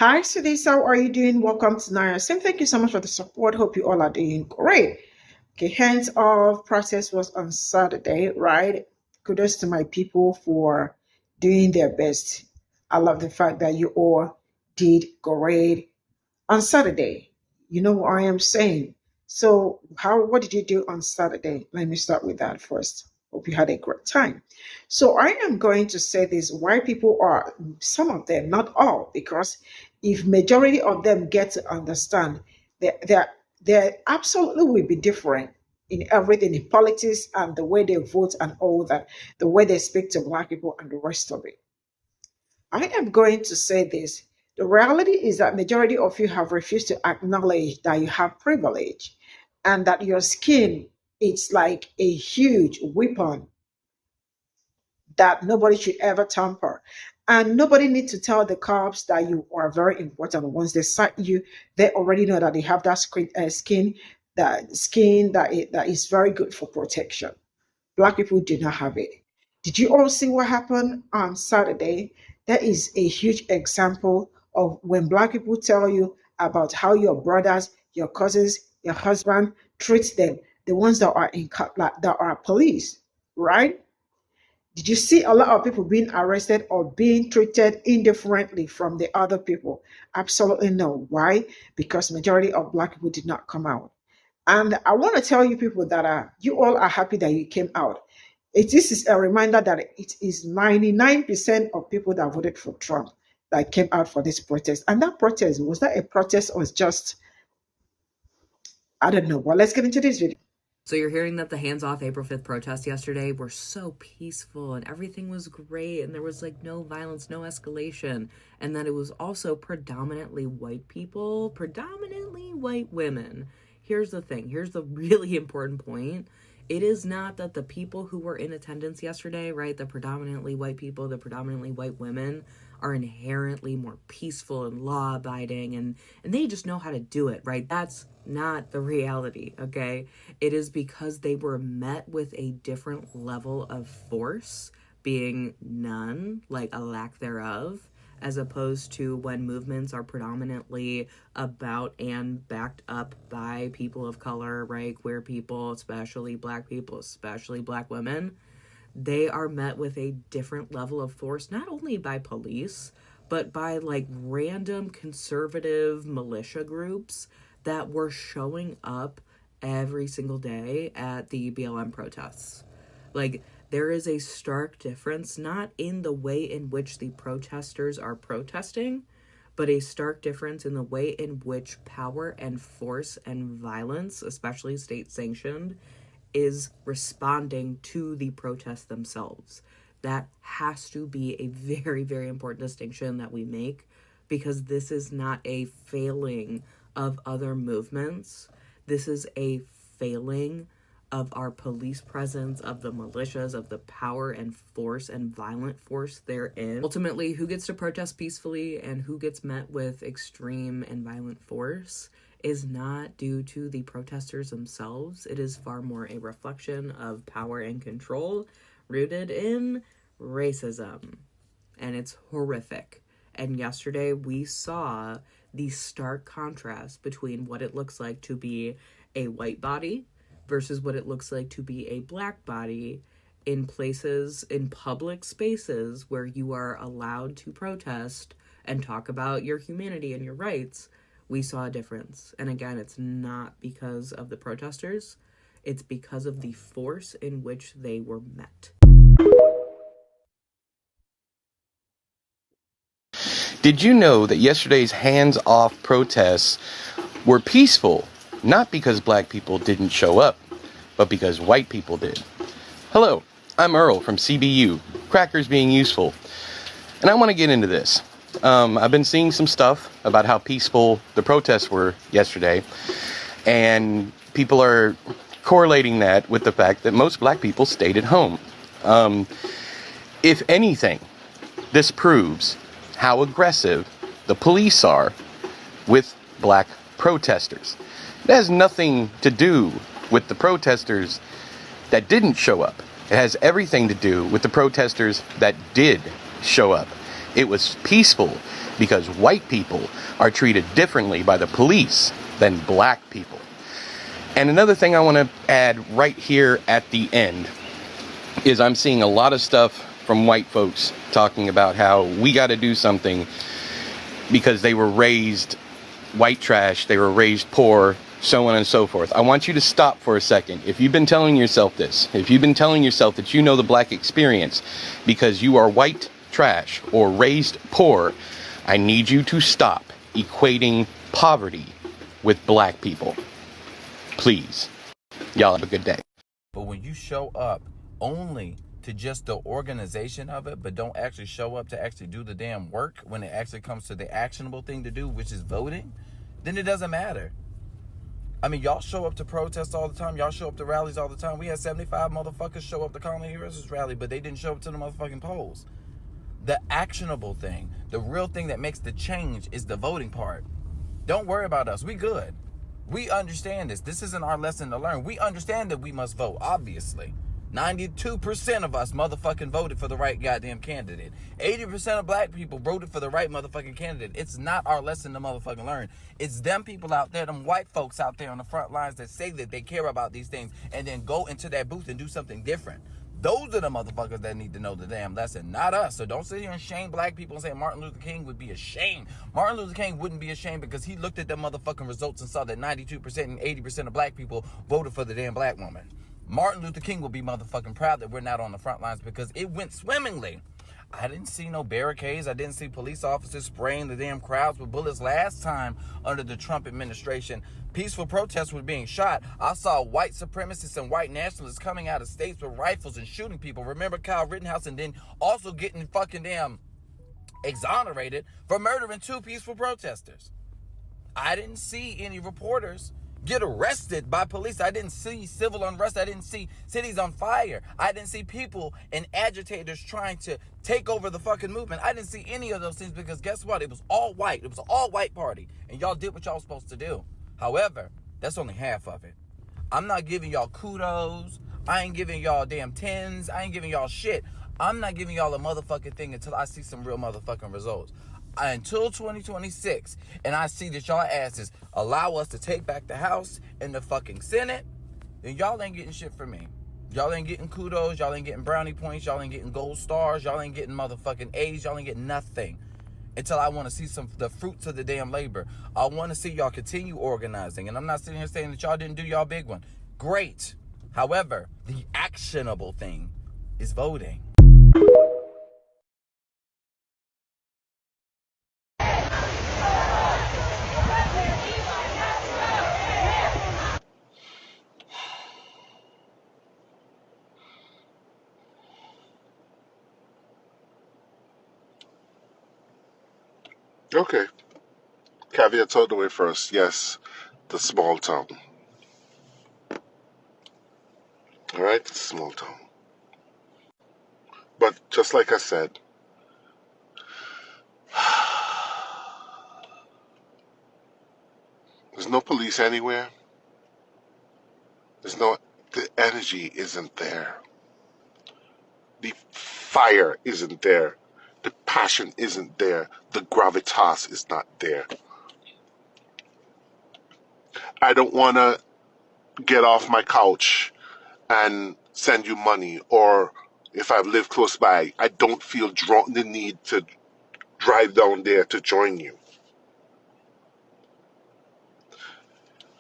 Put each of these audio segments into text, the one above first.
Hi, Sudis. How are you doing? Welcome to Naya. Thank you so much for the support. Hope you all are doing great. Okay, hands off process was on Saturday, right? Kudos to my people for doing their best. I love the fact that you all did great on Saturday. You know what I am saying. So, what did you do on Saturday? Let me start with that first. Hope you had a great time. So, I am going to say this why people are, some of them, not all, because if majority of them get to understand that they absolutely will be different in everything, in politics and the way they vote and all that, the way they speak to black people and the rest of it. I am going to say this. The reality is that majority of you have refused to acknowledge that you have privilege and that your skin it's like a huge weapon that nobody should ever tamper. And nobody needs to tell the cops that you are very important. Once they cite you, they already know that they have that skin that is very good for protection. Black people do not have it. Did you all see what happened on Saturday? That is a huge example of when black people tell you about how your brothers, your cousins, your husband treats them, the ones that are that are police, right? Did you see a lot of people being arrested or being treated indifferently from the other people? Absolutely no. Why? Because majority of black people did not come out. And I want to tell you people that you all are happy that you came out. This is a reminder that it is 99% of people that voted for Trump that came out for this protest. And that protest, was that a protest or was just, I don't know. Well, let's get into this video. So you're hearing that the hands-off April 5th protests yesterday were so peaceful and everything was great and there was like no violence, no escalation, and that it was also predominantly white people, predominantly white women. Here's the thing. Here's the really important point. It is not that the people who were in attendance yesterday, right, the predominantly white people, the predominantly white women, are inherently more peaceful and law-abiding, and they just know how to do it, right? That's not the reality, okay? It is because they were met with a different level of force, being none, like a lack thereof, as opposed to when movements are predominantly about and backed up by people of color, right? Queer people, especially black people, especially black women. They are met with a different level of force, not only by police, but by like random conservative militia groups that were showing up every single day at the BLM protests. Like, there is a stark difference, not in the way in which the protesters are protesting, but a stark difference in the way in which power and force and violence, especially state-sanctioned, is responding to the protests themselves. That has to be a very, very important distinction that we make, because this is not a failing of other movements. This is a failing of our police presence, of the militias, of the power and force and violent force therein. Ultimately, who gets to protest peacefully and who gets met with extreme and violent force is not due to the protesters themselves. It is far more a reflection of power and control rooted in racism. And it's horrific. And yesterday we saw the stark contrast between what it looks like to be a white body versus what it looks like to be a black body in places, in public spaces where you are allowed to protest and talk about your humanity and your rights. We saw a difference. And again, it's not because of the protesters, it's because of the force in which they were met. Did you know that yesterday's hands-off protests were peaceful, not because black people didn't show up, but because white people did? Hello, I'm Earl from CBU, Crackers Being Useful, and I want to get into this. I've been seeing some stuff about how peaceful the protests were yesterday, and people are correlating that with the fact that most black people stayed at home. If anything, this proves how aggressive the police are with black protesters. It has nothing to do with the protesters that didn't show up. It has everything to do with the protesters that did show up. It was peaceful because white people are treated differently by the police than black people. And another thing I want to add right here at the end is I'm seeing a lot of stuff from white folks talking about how we got to do something because they were raised white trash, they were raised poor, so on and so forth. I want you to stop for a second. If you've been telling yourself this, if you've been telling yourself that you know the black experience because you are white trash or raised poor, I need you to stop equating poverty with black people. Please. Y'all have a good day. But when you show up only to just the organization of it, but don't actually show up to actually do the damn work when it actually comes to the actionable thing to do, which is voting, then it doesn't matter. I mean, y'all show up to protests all the time. Y'all show up to rallies all the time. We had 75 motherfuckers show up to Colony Heroes rally, but they didn't show up to the motherfucking polls. The actionable thing, the real thing that makes the change is the voting part. Don't worry about us. We good. We understand this. This isn't our lesson to learn. We understand that we must vote, obviously. 92% of us motherfucking voted for the right goddamn candidate. 80% of black people voted for the right motherfucking candidate. It's not our lesson to motherfucking learn. It's them people out there, them white folks out there on the front lines that say that they care about these things and then go into that booth and do something different. Those are the motherfuckers that need to know the damn lesson, not us. So don't sit here and shame black people and say Martin Luther King would be ashamed. Martin Luther King wouldn't be ashamed because he looked at the motherfucking results and saw that 92% and 80% of black people voted for the damn black woman. Martin Luther King will be motherfucking proud that we're not on the front lines because it went swimmingly. I didn't see no barricades. I didn't see police officers spraying the damn crowds with bullets. Last time under the Trump administration, peaceful protests were being shot. I saw white supremacists and white nationalists coming out of states with rifles and shooting people. Remember Kyle Rittenhouse, and then also getting fucking damn exonerated for murdering 2 peaceful protesters. I didn't see any reporters get arrested by police. I didn't see civil unrest. I didn't see cities on fire. I didn't see people and agitators trying to take over the fucking movement. I didn't see any of those things because guess what? It was all white. It was an all white party. And y'all did what y'all was supposed to do. However, that's only half of it. I'm not giving y'all kudos. I ain't giving y'all damn tens. I ain't giving y'all shit. I'm not giving y'all a motherfucking thing until I see some real motherfucking results. Until 2026, and I see that y'all asses allow us to take back the House and the fucking Senate, then y'all ain't getting shit from me. Y'all ain't getting kudos. Y'all ain't getting brownie points. Y'all ain't getting gold stars. Y'all ain't getting motherfucking A's. Y'all ain't getting nothing until I want to see the fruits of the damn labor. I want to see y'all continue organizing, and I'm not sitting here saying that y'all didn't do y'all big one. Great. However, the actionable thing is voting. Okay. Caveats out the way first. Yes, the small town. All right, it's a small town. But just like I said, there's no police anywhere. The energy isn't there. The fire isn't there. The passion isn't there. The gravitas is not there. I don't want to get off my couch and send you money, or if I've lived close by, I don't feel the need to drive down there to join you.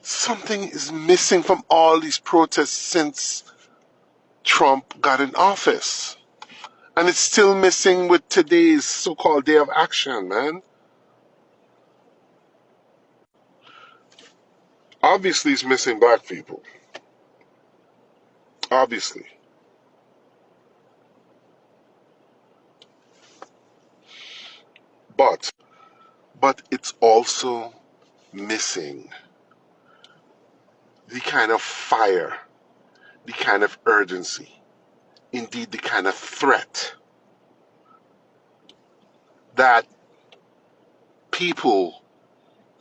Something is missing from all these protests since Trump got in office. And it's still missing with today's so-called day of action, man. Obviously, it's missing black people. Obviously. But it's also missing the kind of fire, the kind of urgency, indeed the kind of threat that people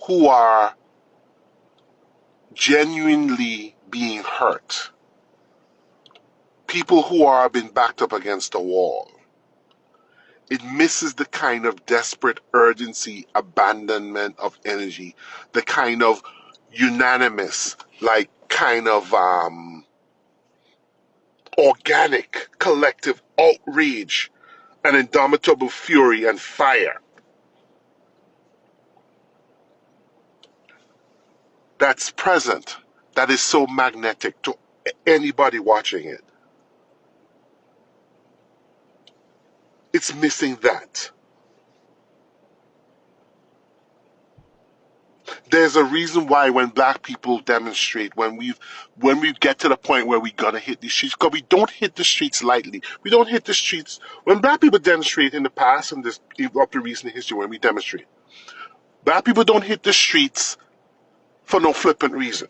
who are genuinely being hurt, people who are being backed up against a wall, It misses the kind of desperate urgency, abandonment of energy, the kind of unanimous, like kind of organic collective outrage and indomitable fury and fire that's present, that is so magnetic to anybody watching it. It's missing that. There's a reason why when black people demonstrate, when we get to the point where we're gonna hit these streets, because we don't hit the streets lightly. We don't hit the streets. When black people demonstrate in the past and this up to recent history, when we demonstrate, black people don't hit the streets for no flippant reason.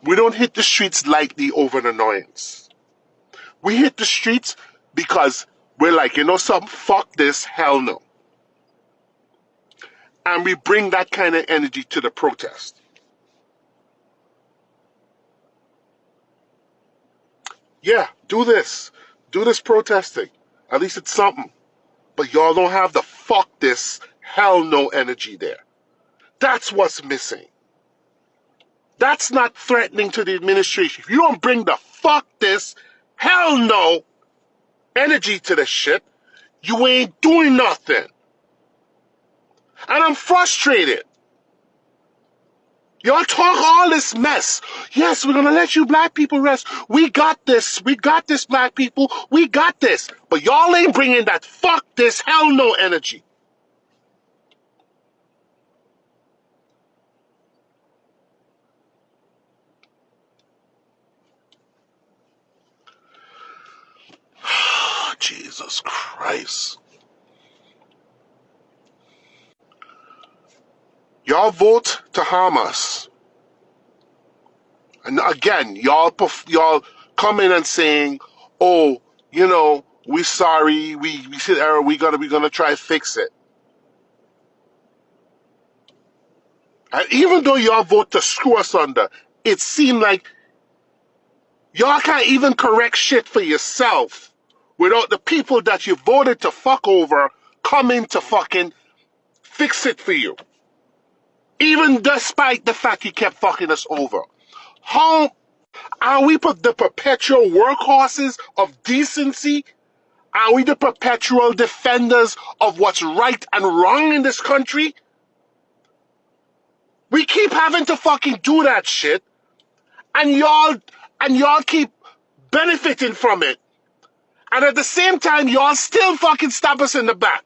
We don't hit the streets lightly over an annoyance. We hit the streets because we're like, you know something, fuck this, hell no. And we bring that kind of energy to the protest. Yeah, do this. Do this protesting. At least it's something. But y'all don't have the fuck this, hell no energy there. That's what's missing. That's not threatening to the administration. If you don't bring the fuck this, hell no energy to the shit, you ain't doing nothing. And I'm frustrated. Y'all talk all this mess. Yes, we're gonna let you black people rest. We got this. We got this, black people. We got this. But y'all ain't bringing that fuck this, hell no energy. Jesus Christ. Y'all vote to harm us. And again, y'all come in and saying, "Oh, you know, we sorry, we see the error, we're gonna try to fix it." And even though y'all vote to screw us under, it seemed like y'all can't even correct shit for yourself without the people that you voted to fuck over coming to fucking fix it for you. Even despite the fact you kept fucking us over. How are we the perpetual workhorses of decency? Are we the perpetual defenders of what's right and wrong in this country? We keep having to fucking do that shit, and y'all keep benefiting from it. And at the same time, y'all still fucking stab us in the back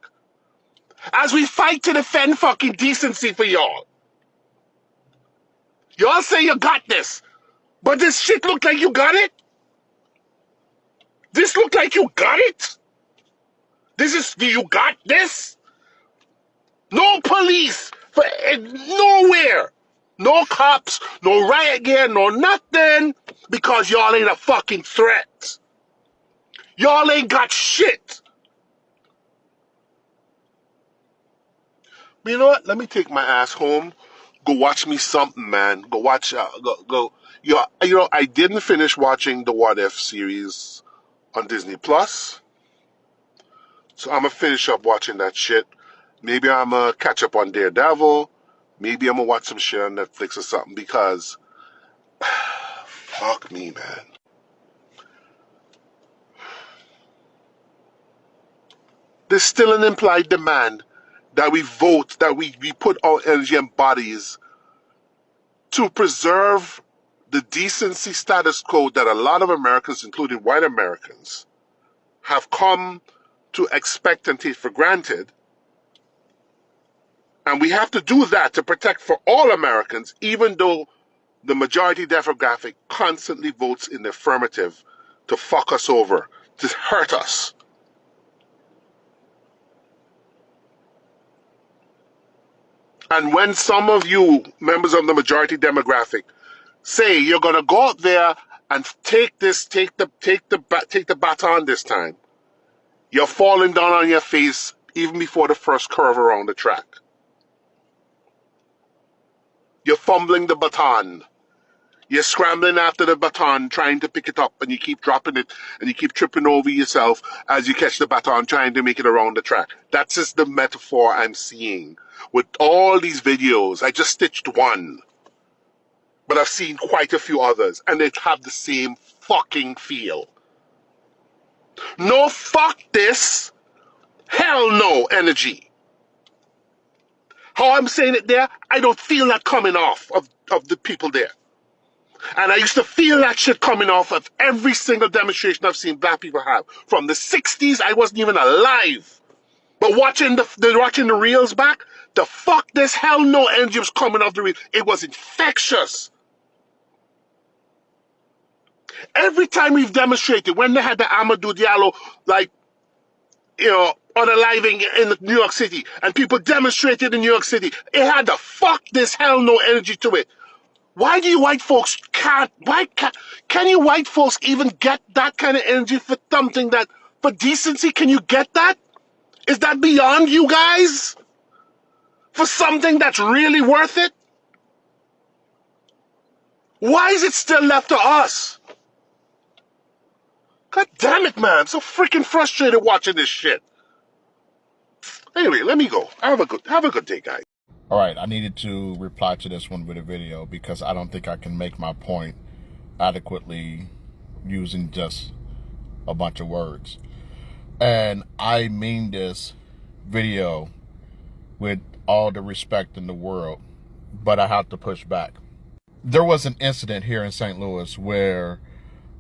as we fight to defend fucking decency for y'all. Y'all say you got this, but this shit look like you got it? This look like you got it? You got this? No police for nowhere. No cops, no riot gear, no nothing, because y'all ain't a fucking threat. Y'all ain't got shit. But you know what? Let me take my ass home. Go watch me something, man. Go watch. Go. You know, I didn't finish watching the What If series on Disney Plus, so I'm gonna finish up watching that shit. Maybe I'm gonna catch up on Daredevil. Maybe I'm gonna watch some shit on Netflix or something, because fuck me, man. There's still an implied demand that we vote, that we put our energy and bodies to preserve the decency status quo that a lot of Americans, including white Americans, have come to expect and take for granted. And we have to do that to protect for all Americans, even though the majority demographic constantly votes in the affirmative to fuck us over, to hurt us. And when some of you, members of the majority demographic, say you're gonna go out there and take the baton this time, you're falling down on your face even before the first curve around the track. You're fumbling the baton. You're scrambling after the baton, trying to pick it up, and you keep dropping it, and you keep tripping over yourself as you catch the baton, trying to make it around the track. That's just the metaphor I'm seeing with all these videos. I just stitched one, but I've seen quite a few others, and they have the same fucking feel. No, fuck this. Hell no energy. How I'm saying it there, I don't feel that coming off of the people there. And I used to feel that shit coming off of every single demonstration I've seen black people have. From the 60s, I wasn't even alive. But watching the reels back, the fuck this hell no energy was coming off the reel. It was infectious. Every time we've demonstrated, when they had the Amadou Diallo, like, you know, unaliving in New York City, and people demonstrated in New York City, it had the fuck this hell no energy to it. Why do you white folks can you white folks even get that kind of energy for something that, for decency, can you get that? Is that beyond you guys? For something that's really worth it? Why is it still left to us? God damn it, man. I'm so freaking frustrated watching this shit. Anyway, let me go. Have a good day, guys. All right, I needed to reply to this one with a video because I don't think I can make my point adequately using just a bunch of words. And I mean this video with all the respect in the world, but I have to push back. There was an incident here in St. Louis where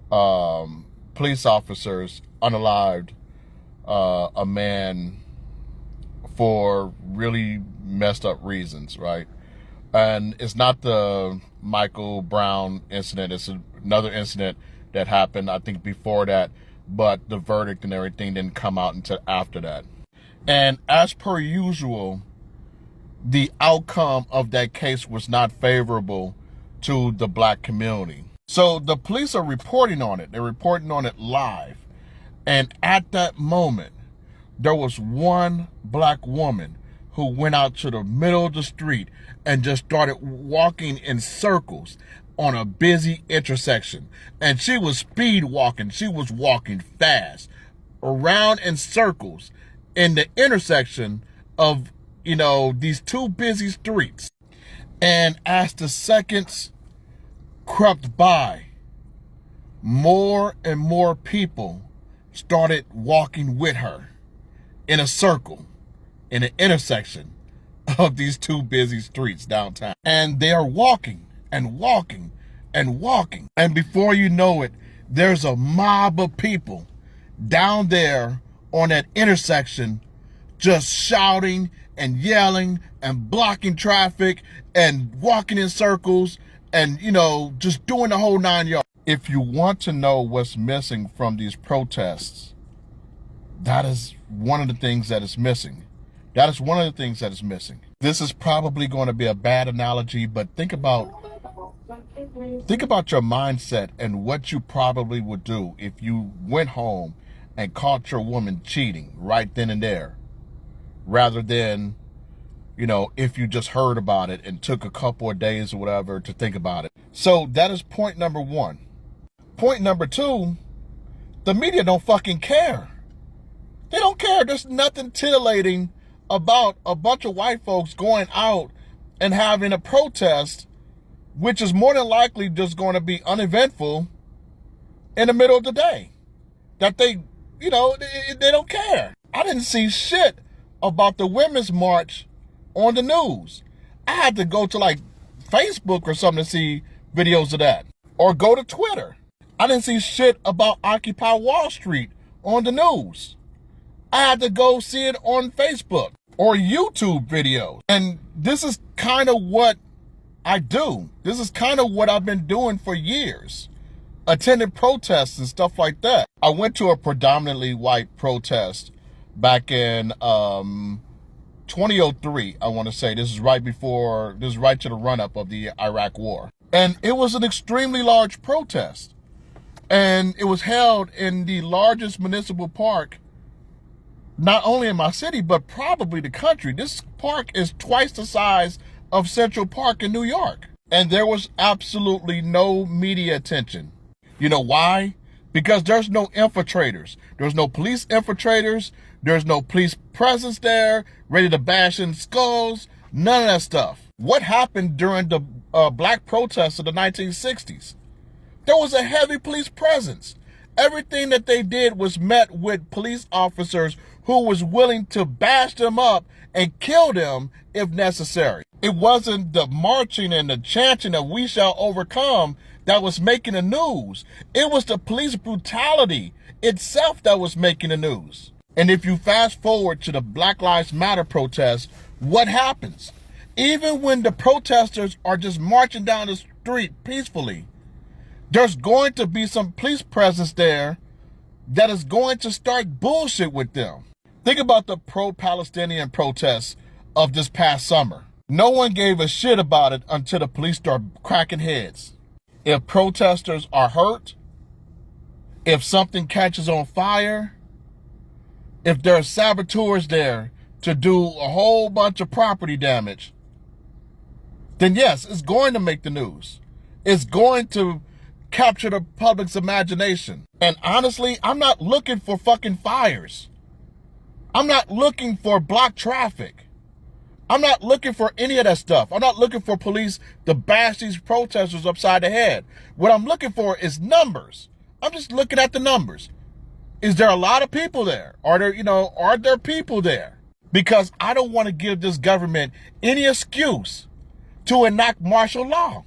police officers unalived a man for really messed up reasons, right? And it's not the Michael Brown incident. It's another incident that happened, I think, before that, but the verdict and everything didn't come out until after that. And as per usual, the outcome of that case was not favorable to the black community. So the police are reporting on it. They're reporting on it live. And at that moment, there was one black woman who went out to the middle of the street and just started walking in circles on a busy intersection. And she was speed walking. She was walking fast around in circles in the intersection of, you know, these two busy streets. And as the seconds crept by, more and more people started walking with her in a circle, in an intersection of these two busy streets downtown. And they are walking and walking and walking. And before you know it, there's a mob of people down there on that intersection just shouting and yelling and blocking traffic and walking in circles and, you know, just doing the whole 9 yards. If you want to know what's missing from these protests, that is one of the things that is missing. That is one of the things that is missing. This is probably going to be a bad analogy, but think about your mindset and what you probably would do if you went home and caught your woman cheating right then and there, rather than, you know, if you just heard about it and took a couple of days or whatever to think about it. So that is point number one. Point number two, the media don't fucking care. They don't care. There's nothing titillating about a bunch of white folks going out and having a protest, which is more than likely just going to be uneventful in the middle of the day. That they, you know, they don't care. I didn't see shit about the Women's March on the news. I had to go to like Facebook or something to see videos of that. Or go to Twitter. I didn't see shit about Occupy Wall Street on the news. I had to go see it on Facebook or YouTube videos. And this is kind of what I do. This is kind of what I've been doing for years. Attending protests and stuff like that. I went to a predominantly white protest back in 2003, I want to say. This is right to the run-up of the Iraq War. And it was an extremely large protest. And it was held in the largest municipal park, not only in my city, but probably the country. This park is twice the size of Central Park in New York. And there was absolutely no media attention. You know why? Because there's no infiltrators. There's no police infiltrators. There's no police presence there, ready to bash in skulls. None of that stuff. What happened during the black protests of the 1960s? There was a heavy police presence. Everything that they did was met with police officers who was willing to bash them up and kill them if necessary. It wasn't the marching and the chanting of "we shall overcome" that was making the news. It was the police brutality itself that was making the news. And if you fast forward to the Black Lives Matter protests, what happens? Even when the protesters are just marching down the street peacefully, there's going to be some police presence there that is going to start bullshit with them. Think about the pro-Palestinian protests of this past summer. No one gave a shit about it until the police start cracking heads. If protesters are hurt, if something catches on fire, if there are saboteurs there to do a whole bunch of property damage, then yes, it's going to make the news. It's going to capture the public's imagination. And honestly, I'm not looking for fucking fires. I'm not looking for blocked traffic. I'm not looking for any of that stuff. I'm not looking for police to bash these protesters upside the head. What I'm looking for is numbers. I'm just looking at the numbers. Is there a lot of people there? Are there people there? Because I don't want to give this government any excuse to enact martial law.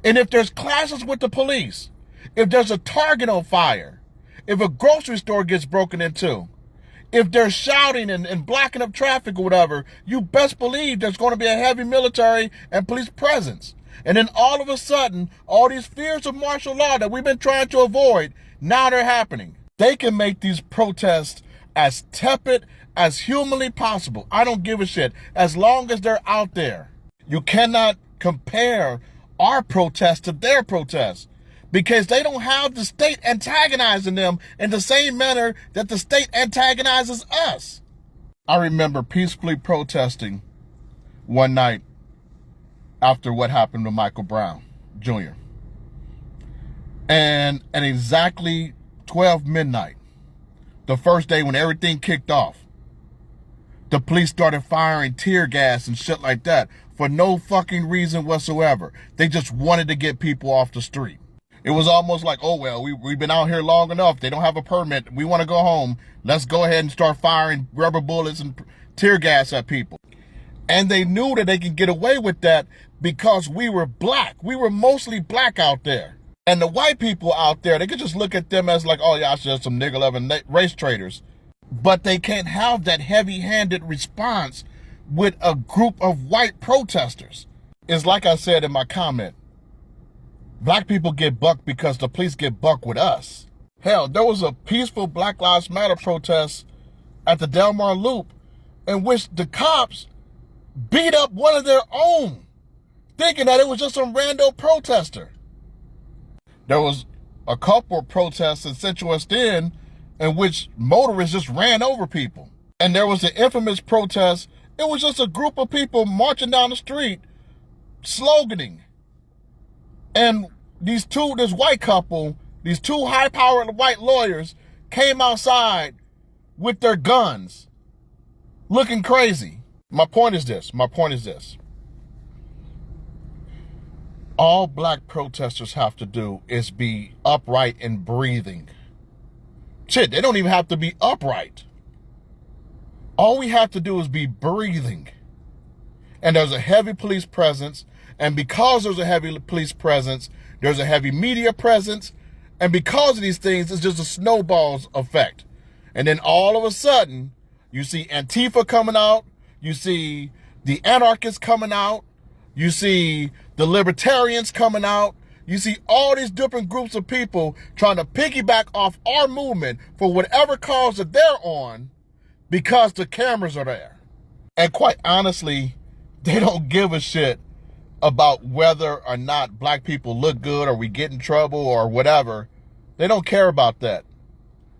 And if there's clashes with the police, if there's a Target on fire, if a grocery store gets broken into, if they're shouting and blocking up traffic or whatever, you best believe there's going to be a heavy military and police presence. And then all of a sudden, all these fears of martial law that we've been trying to avoid, now they're happening. They can make these protests as tepid as humanly possible. I don't give a shit, as long as they're out there. You cannot compare our protests to their protests, because they don't have the state antagonizing them in the same manner that the state antagonizes us. I remember peacefully protesting one night after what happened to Michael Brown Jr. And at exactly 12 midnight, the first day when everything kicked off, the police started firing tear gas and shit like that for no fucking reason whatsoever. They just wanted to get people off the street. It was almost like, oh, well, we've been out here long enough. They don't have a permit. We want to go home. Let's go ahead and start firing rubber bullets and tear gas at people. And they knew that they could get away with that because we were black. We were mostly black out there. And the white people out there, they could just look at them as like, oh, yeah, it's just some nigga-loving race traitors. But they can't have that heavy-handed response with a group of white protesters. It's like I said in my comment. Black people get bucked because the police get bucked with us. Hell, there was a peaceful Black Lives Matter protest at the Delmar Loop in which the cops beat up one of their own, thinking that it was just some rando protester. There was a couple of protests in Central West End in which motorists just ran over people. And there was the infamous protest. It was just a group of people marching down the street, sloganing. And this white couple, these two high-powered white lawyers came outside with their guns, looking crazy. My point is this. All black protesters have to do is be upright and breathing. Shit, they don't even have to be upright. All we have to do is be breathing. And there's a heavy police presence. And because there's a heavy police presence, there's a heavy media presence. And because of these things, it's just a snowball's effect. And then all of a sudden, you see Antifa coming out. You see the anarchists coming out. You see the libertarians coming out. You see all these different groups of people trying to piggyback off our movement for whatever cause that they're on because the cameras are there. And quite honestly, they don't give a shit about whether or not black people look good or we get in trouble or whatever. They don't care about that.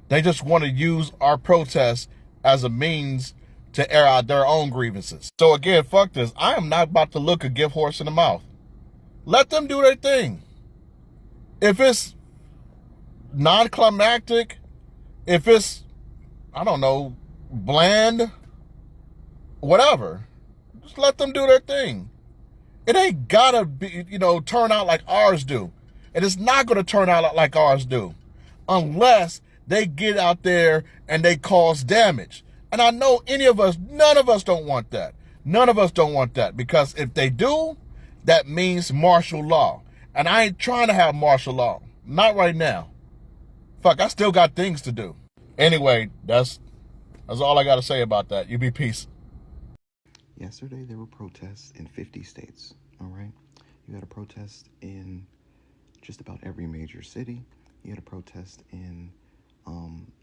They just want to use our protests as a means to air out their own grievances. So again, fuck this. I am not about to look a gift horse in the mouth. Let them do their thing. If it's non-climactic, if it's, I don't know, bland, whatever, just let them do their thing. It ain't gotta be, turn out like ours do. And it's not gonna turn out like ours do unless they get out there and they cause damage. And I know none of us don't want that. None of us don't want that, because if they do, that means martial law. And I ain't trying to have martial law. Not right now. Fuck, I still got things to do. Anyway, that's all I got to say about that. You be peace. Yesterday, there were protests in 50 states, all right? You had a protest in just about every major city. You had a protest in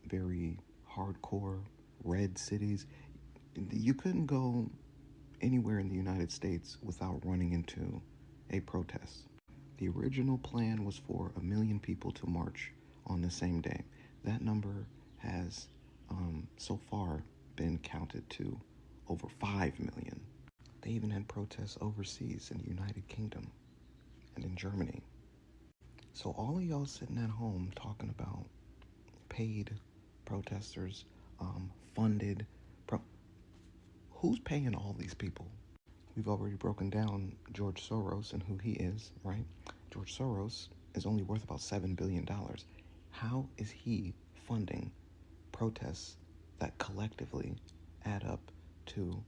very hardcore red cities. You couldn't go anywhere in the United States without running into a protest. The original plan was for 1 million people to march on the same day. That number has so far been counted to over 5 million. They even had protests overseas in the United Kingdom and in Germany. So all of y'all sitting at home talking about paid protesters, funded, who's paying all these people? We've already broken down George Soros and who he is, right? George Soros is only worth about $7 billion. How is he funding protests that collectively add up to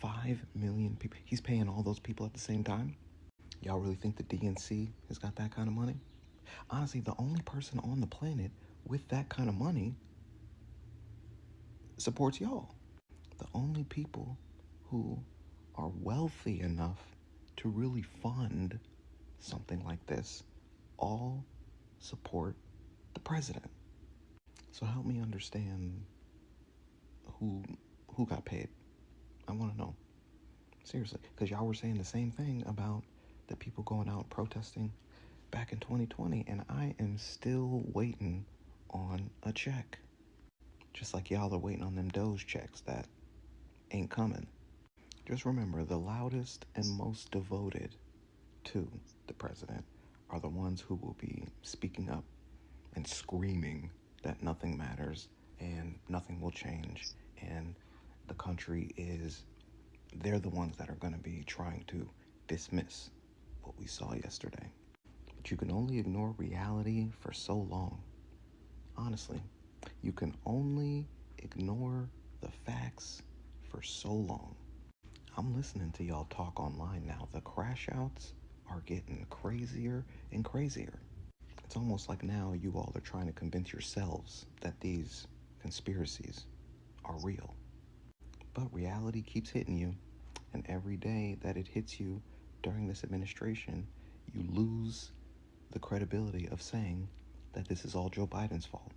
5 million people? He's paying all those people at the same time? Y'all really think the DNC has got that kind of money? Honestly, the only person on the planet with that kind of money supports y'all. The only people who are wealthy enough to really fund something like this all support the president. So help me understand who got paid. I want to know. Seriously, because y'all were saying the same thing about the people going out protesting back in 2020, and I am still waiting on a check. Just like y'all are waiting on them Doge checks that ain't coming. Just remember, the loudest and most devoted to the president are the ones who will be speaking up and screaming that nothing matters and nothing will change, and the country is, they're the ones that are going to be trying to dismiss what we saw yesterday. But you can only ignore reality for so long. Honestly, you can only ignore the facts for so long. I'm listening to y'all talk online now. The crash outs are getting crazier and crazier. It's almost like now you all are trying to convince yourselves that these conspiracies are real. But reality keeps hitting you, and every day that it hits you during this administration, you lose the credibility of saying that this is all Joe Biden's fault.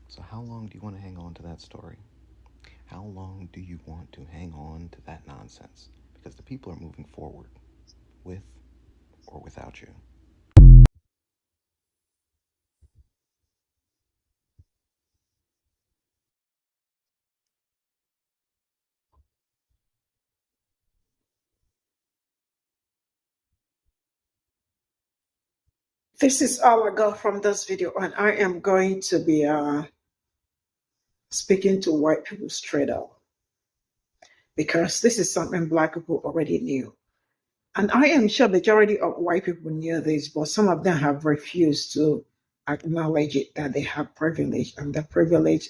So how long do you want to hang on to that story? How long do you want to hang on to that nonsense? Because the people are moving forward, with or without you. This is all I got from this video, and I am going to be speaking to white people straight up, because this is something black people already knew. And I am sure the majority of white people knew this, but some of them have refused to acknowledge it, that they have privilege, and the privilege,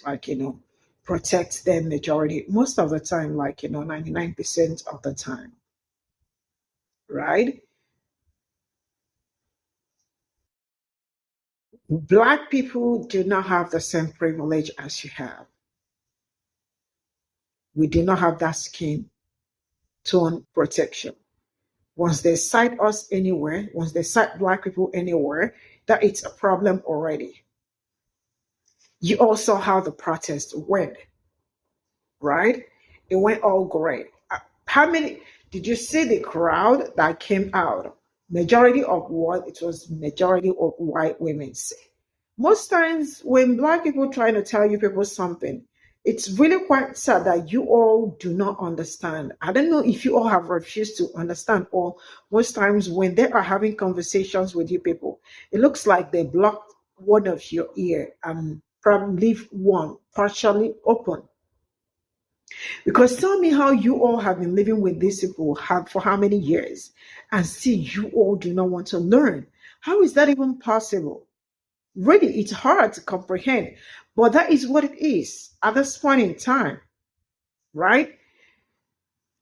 protects them majority, most of the time, 99% of the time, right? Black people do not have the same privilege as you have. We do not have that skin tone protection. Once they cite us anywhere, once they cite black people anywhere, that it's a problem already. You also how the protest went, right? It went all great. How many did you see the crowd that came out? Majority of what it was majority of white women. Most times when black people trying to tell you people something, It's really quite sad that you all do not understand. I don't know if you all have refused to understand, or most times when they are having conversations with you people, it looks like they blocked one of your ear and probably leave one partially open. Because tell me how you all have been living with these people for how many years, and see you all do not want to learn. How is that even possible? Really, it's hard to comprehend, but that is what it is at this point in time, right?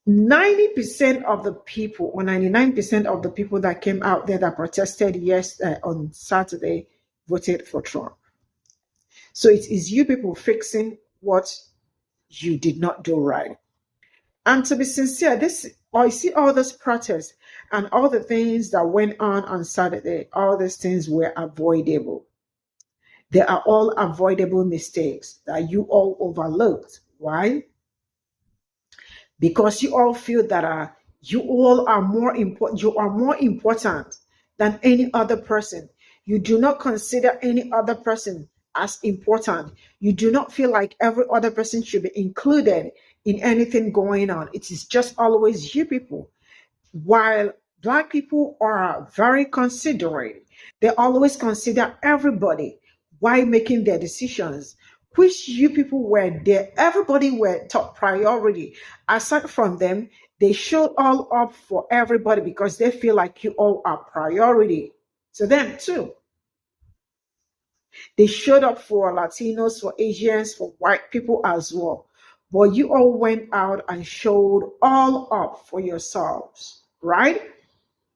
90% of the people, or 99% of the people that came out there that protested on Saturday voted for Trump. So it is you people fixing what you did not do right. And to be sincere, I see all this protest and all the things that went on Saturday, all these things were avoidable. They are all avoidable mistakes that you all overlooked. Why? Because you all feel that you all are more important. You are more important than any other person. You do not consider any other person as important. You do not feel like every other person should be included in anything going on. It is just always you people. While Black people are very considerate, they always consider everybody while making their decisions, which you people were there. Everybody were top priority. Aside from them, they showed all up for everybody because they feel like you all are priority to them too. They showed up for Latinos, for Asians, for white people as well. But you all went out and showed all up for yourselves, right?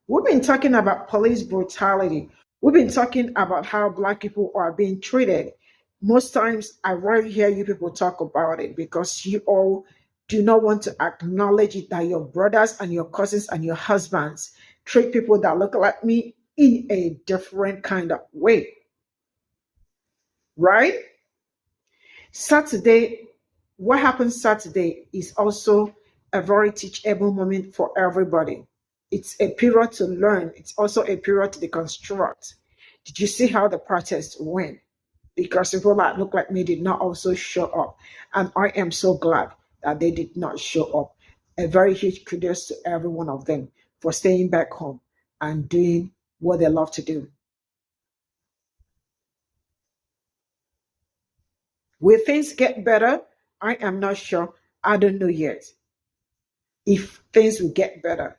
We've been talking about police brutality. We've been talking about how Black people are being treated. Most times, I rarely hear you people talk about it because you all do not want to acknowledge it, that your brothers and your cousins and your husbands treat people that look like me in a different kind of way, right? Saturday, what happened Saturday is also a very teachable moment for everybody. It's a period to learn. It's also a period to deconstruct. Did you see how the protest went? Because people that look like me did not also show up. And I am so glad that they did not show up. A very huge kudos to every one of them for staying back home and doing what they love to do. Will things get better? I am not sure. I don't know yet if things will get better.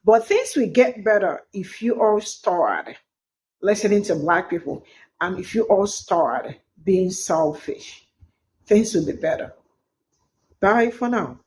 But things will get better if you all start listening to Black people and if you all start being selfish. Things will be better. Bye for now.